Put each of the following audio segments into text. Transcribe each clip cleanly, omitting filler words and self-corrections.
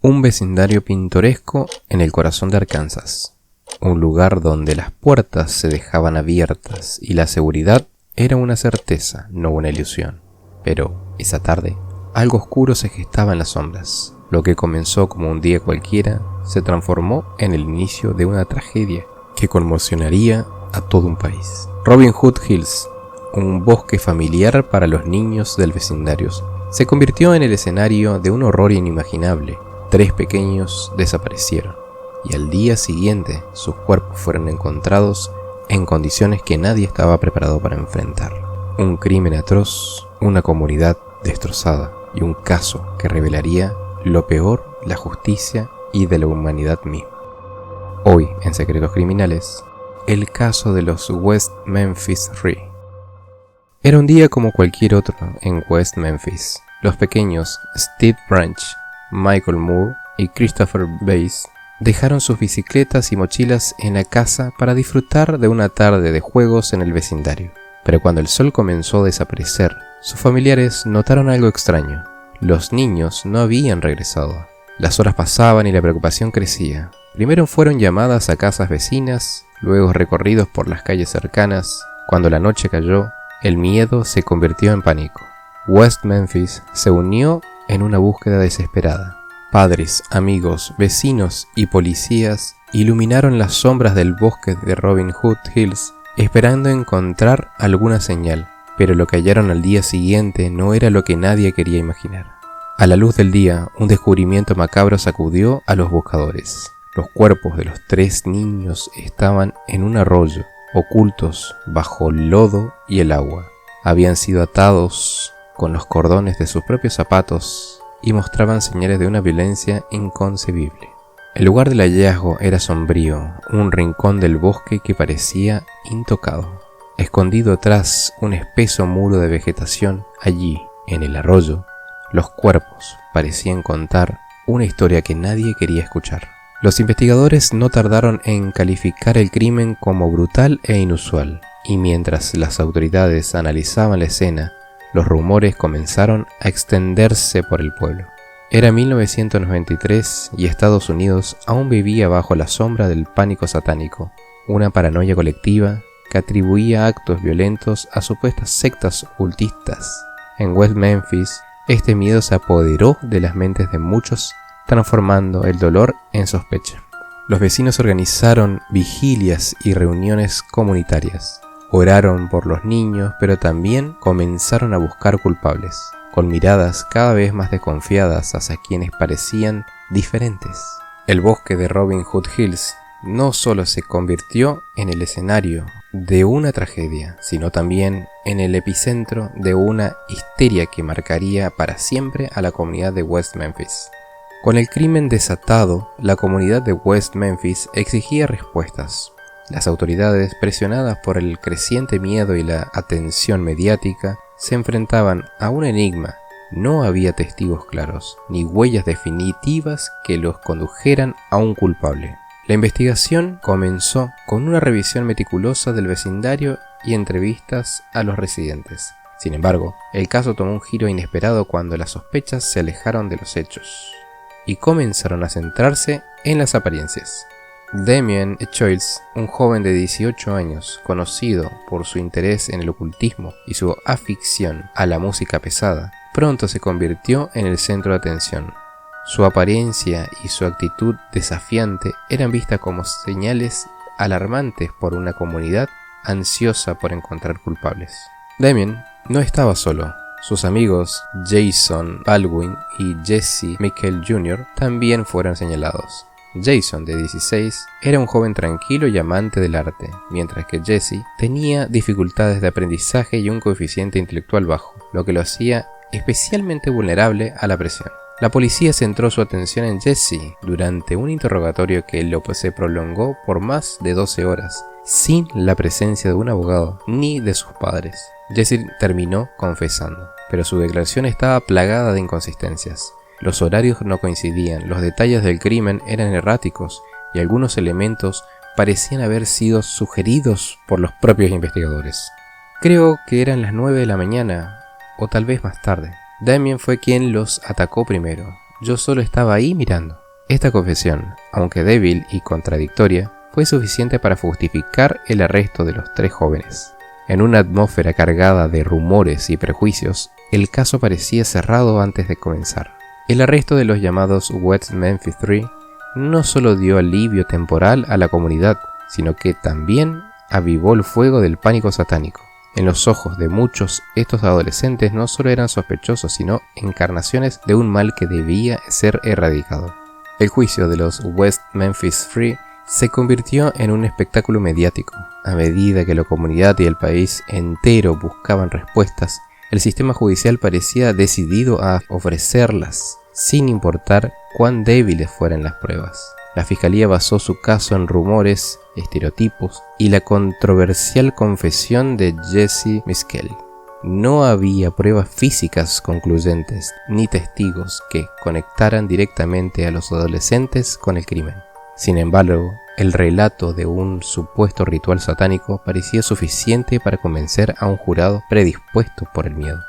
Un vecindario pintoresco en el corazón de Arkansas. Un lugar donde las puertas se dejaban abiertas y la seguridad era una certeza, no una ilusión. Pero, esa tarde, algo oscuro se gestaba en las sombras. Lo que comenzó como un día cualquiera se transformó en el inicio de una tragedia que conmocionaría a todo un país. Robin Hood Hills, un bosque familiar para los niños del vecindario, se convirtió en el escenario de un horror inimaginable. 3 pequeños desaparecieron y al día siguiente sus cuerpos fueron encontrados en condiciones que nadie estaba preparado para enfrentar. Un crimen atroz, una comunidad destrozada y un caso que revelaría lo peor, la justicia y de la humanidad misma. Hoy en Secretos Criminales, el caso de los West Memphis 3. Era un día como cualquier otro en West Memphis. Los pequeños Steve Branch, Michael Moore y Christopher Bass dejaron sus bicicletas y mochilas en la casa para disfrutar de una tarde de juegos en el vecindario. Pero cuando el sol comenzó a desaparecer, sus familiares notaron algo extraño. Los niños no habían regresado. Las horas pasaban y la preocupación crecía. Primero fueron llamadas a casas vecinas, luego recorridos por las calles cercanas. Cuando la noche cayó, el miedo se convirtió en pánico. West Memphis se unió en una búsqueda desesperada. Padres, amigos, vecinos y policías iluminaron las sombras del bosque de Robin Hood Hills esperando encontrar alguna señal, pero lo que hallaron al día siguiente no era lo que nadie quería imaginar. A la luz del día, un descubrimiento macabro sacudió a los buscadores. Los cuerpos de los 3 niños estaban en un arroyo, ocultos bajo el lodo y el agua. Habían sido atados con los cordones de sus propios zapatos y mostraban señales de una violencia inconcebible. El lugar del hallazgo era sombrío, un rincón del bosque que parecía intocado. Escondido tras un espeso muro de vegetación, allí, en el arroyo, los cuerpos parecían contar una historia que nadie quería escuchar. Los investigadores no tardaron en calificar el crimen como brutal e inusual, y mientras las autoridades analizaban la escena, los rumores comenzaron a extenderse por el pueblo. Era 1993 y Estados Unidos aún vivía bajo la sombra del pánico satánico, una paranoia colectiva que atribuía actos violentos a supuestas sectas ocultistas. En West Memphis, este miedo se apoderó de las mentes de muchos, transformando el dolor en sospecha. Los vecinos organizaron vigilias y reuniones comunitarias. Oraron por los niños, pero también comenzaron a buscar culpables, con miradas cada vez más desconfiadas hacia quienes parecían diferentes. El bosque de Robin Hood Hills no solo se convirtió en el escenario de una tragedia, sino también en el epicentro de una histeria que marcaría para siempre a la comunidad de West Memphis. Con el crimen desatado, la comunidad de West Memphis exigía respuestas. Las autoridades, presionadas por el creciente miedo y la atención mediática, se enfrentaban a un enigma. No había testigos claros, ni huellas definitivas que los condujeran a un culpable. La investigación comenzó con una revisión meticulosa del vecindario y entrevistas a los residentes. Sin embargo, el caso tomó un giro inesperado cuando las sospechas se alejaron de los hechos y comenzaron a centrarse en las apariencias. Damien Echols, un joven de 18 años, conocido por su interés en el ocultismo y su afición a la música pesada, pronto se convirtió en el centro de atención. Su apariencia y su actitud desafiante eran vistas como señales alarmantes por una comunidad ansiosa por encontrar culpables. Damien no estaba solo. Sus amigos Jason Baldwin y Jesse Michael Jr. también fueron señalados. Jason, de 16, era un joven tranquilo y amante del arte, mientras que Jesse tenía dificultades de aprendizaje y un coeficiente intelectual bajo, lo que lo hacía especialmente vulnerable a la presión. La policía centró su atención en Jesse durante un interrogatorio que se prolongó por más de 12 horas, sin la presencia de un abogado ni de sus padres. Jesse terminó confesando, pero su declaración estaba plagada de inconsistencias. Los horarios no coincidían, los detalles del crimen eran erráticos y algunos elementos parecían haber sido sugeridos por los propios investigadores. Creo que eran las 9 de la mañana, o tal vez más tarde. Damien fue quien los atacó primero. Yo solo estaba ahí mirando. Esta confesión, aunque débil y contradictoria, fue suficiente para justificar el arresto de los 3 jóvenes. En una atmósfera cargada de rumores y prejuicios, el caso parecía cerrado antes de comenzar. El arresto de los llamados West Memphis 3 no solo dio alivio temporal a la comunidad, sino que también avivó el fuego del pánico satánico. En los ojos de muchos, estos adolescentes no solo eran sospechosos, sino encarnaciones de un mal que debía ser erradicado. El juicio de los West Memphis 3 se convirtió en un espectáculo mediático. A medida que la comunidad y el país entero buscaban respuestas, el sistema judicial parecía decidido a ofrecerlas, sin importar cuán débiles fueran las pruebas. La fiscalía basó su caso en rumores, estereotipos y la controversial confesión de Jesse Misskelley. No había pruebas físicas concluyentes ni testigos que conectaran directamente a los adolescentes con el crimen. Sin embargo, el relato de un supuesto ritual satánico parecía suficiente para convencer a un jurado predispuesto por el miedo.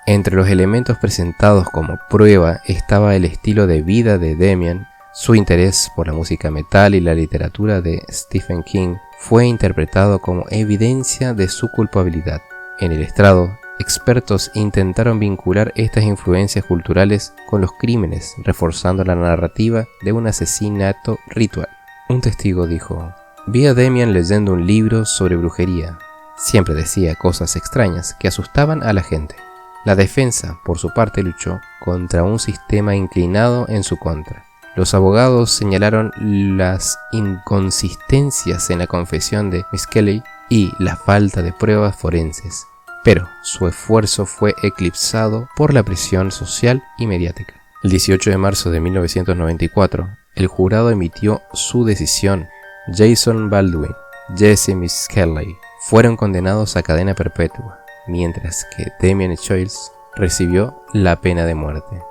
Entre los elementos presentados como prueba estaba el estilo de vida de Damien. Su interés por la música metal y la literatura de Stephen King fue interpretado como evidencia de su culpabilidad. En el estrado, expertos intentaron vincular estas influencias culturales con los crímenes, reforzando la narrativa de un asesinato ritual. Un testigo dijo: "Vi a Damien leyendo un libro sobre brujería. Siempre decía cosas extrañas que asustaban a la gente". La defensa, por su parte, luchó contra un sistema inclinado en su contra. Los abogados señalaron las inconsistencias en la confesión de Misskelley y la falta de pruebas forenses, pero su esfuerzo fue eclipsado por la presión social y mediática. El 18 de marzo de 1994, el jurado emitió su decisión. Jason Baldwin, Jesse Misskelley fueron condenados a cadena perpetua, mientras que Damien Choice recibió la pena de muerte.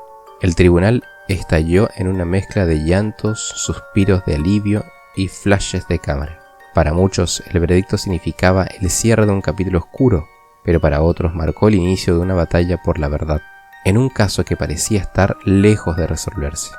El tribunal estalló en una mezcla de llantos, suspiros de alivio y flashes de cámara. Para muchos, el veredicto significaba el cierre de un capítulo oscuro, pero para otros marcó el inicio de una batalla por la verdad, en un caso que parecía estar lejos de resolverse.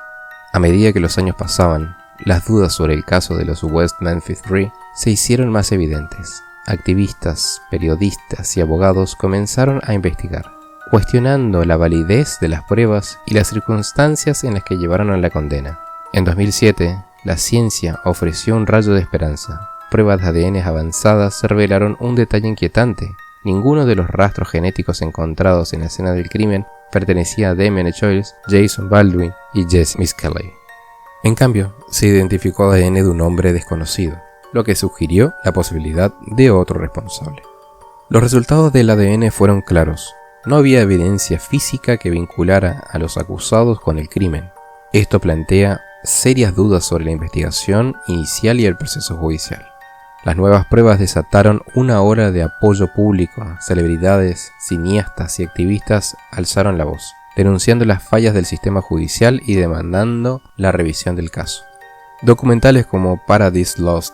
A medida que los años pasaban, las dudas sobre el caso de los West Memphis 3 se hicieron más evidentes. Activistas, periodistas y abogados comenzaron a investigar, cuestionando la validez de las pruebas y las circunstancias en las que llevaron a la condena. En 2007, la ciencia ofreció un rayo de esperanza. Pruebas de ADN avanzadas revelaron un detalle inquietante. Ninguno de los rastros genéticos encontrados en la escena del crimen pertenecía a Damien Choice, Jason Baldwin y Jesse Misskelley. En cambio, se identificó ADN de un hombre desconocido, lo que sugirió la posibilidad de otro responsable. Los resultados del ADN fueron claros. No había evidencia física que vinculara a los acusados con el crimen. Esto plantea serias dudas sobre la investigación inicial y el proceso judicial. Las nuevas pruebas desataron una ola de apoyo público. Celebridades, cineastas y activistas alzaron la voz, denunciando las fallas del sistema judicial y demandando la revisión del caso. Documentales como Paradise Lost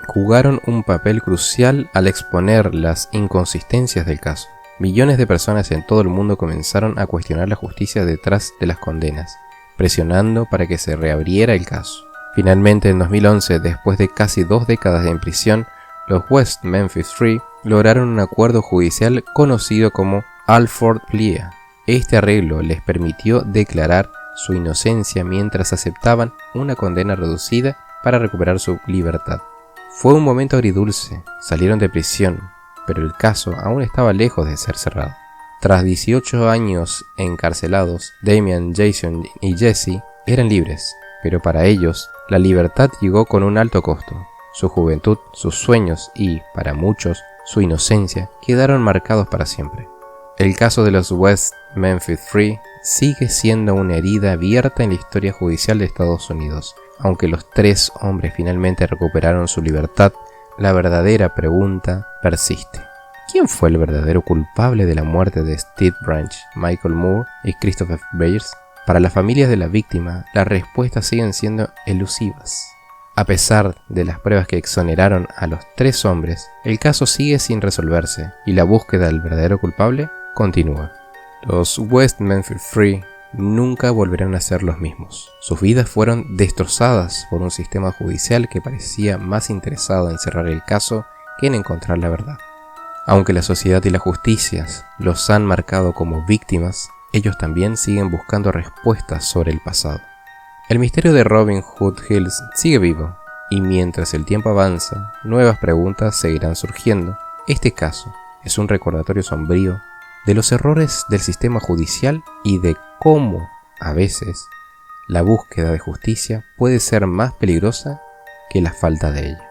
jugaron un papel crucial al exponer las inconsistencias del caso. Millones de personas en todo el mundo comenzaron a cuestionar la justicia detrás de las condenas, presionando para que se reabriera el caso. Finalmente, en 2011, después de casi 2 décadas en prisión, los West Memphis 3 lograron un acuerdo judicial conocido como Alford Plea. Este arreglo les permitió declarar su inocencia mientras aceptaban una condena reducida para recuperar su libertad. Fue un momento agridulce, salieron de prisión, pero el caso aún estaba lejos de ser cerrado. Tras 18 años encarcelados, Damien, Jason y Jesse eran libres, pero para ellos, la libertad llegó con un alto costo. Su juventud, sus sueños y, para muchos, su inocencia quedaron marcados para siempre. El caso de los West Memphis 3 sigue siendo una herida abierta en la historia judicial de Estados Unidos. Aunque los 3 hombres finalmente recuperaron su libertad, la verdadera pregunta persiste. ¿Quién fue el verdadero culpable de la muerte de Steve Branch, Michael Moore y Christopher Byers? Para las familias de la víctima, las respuestas siguen siendo elusivas. A pesar de las pruebas que exoneraron a los 3 hombres, el caso sigue sin resolverse y la búsqueda del verdadero culpable continúa. Los West Memphis 3 nunca volverán a ser los mismos. Sus vidas fueron destrozadas por un sistema judicial que parecía más interesado en cerrar el caso que en encontrar la verdad. Aunque la sociedad y las justicias los han marcado como víctimas, ellos también siguen buscando respuestas sobre el pasado. El misterio de Robin Hood Hills sigue vivo, y mientras el tiempo avanza, nuevas preguntas seguirán surgiendo. Este caso es un recordatorio sombrío de los errores del sistema judicial y de cómo, a veces, la búsqueda de justicia puede ser más peligrosa que la falta de ella.